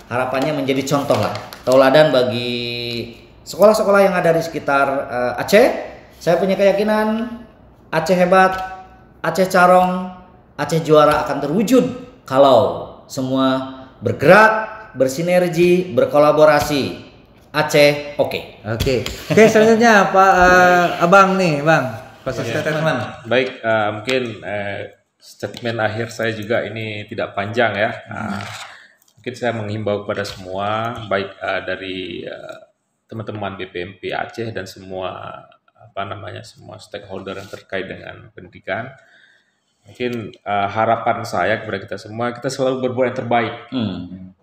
harapannya menjadi contoh lah, tauladan bagi sekolah-sekolah yang ada di sekitar Aceh. Saya punya keyakinan Aceh hebat, Aceh carong, Aceh juara akan terwujud kalau semua bergerak, bersinergi, berkolaborasi. Aceh oke. Selanjutnya Pak Abang nih, Bang. Proses statement. Baik, mungkin statement akhir saya juga ini tidak panjang ya. Mungkin saya menghimbau kepada semua, baik dari teman-teman BPMP Aceh dan semua semua stakeholder yang terkait dengan pendidikan. Mungkin harapan saya kepada kita semua, kita selalu berbuat yang terbaik.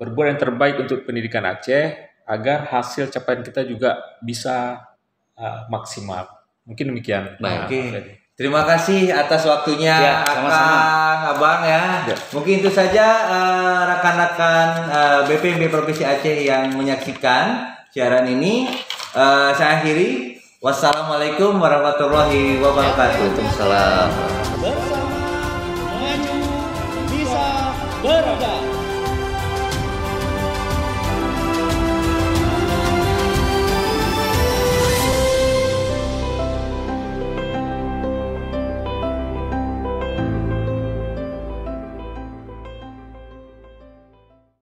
Berbuat yang terbaik untuk pendidikan Aceh, agar hasil capaian kita juga bisa maksimal. Mungkin demikian. Terima kasih atas waktunya Akang, Abang ya. Mungkin itu saja rekan-rekan BPMP Provinsi Aceh yang menyaksikan siaran ini. Saya akhiri. Wassalamualaikum warahmatullahi wabarakatuh. Waalaikumsalam.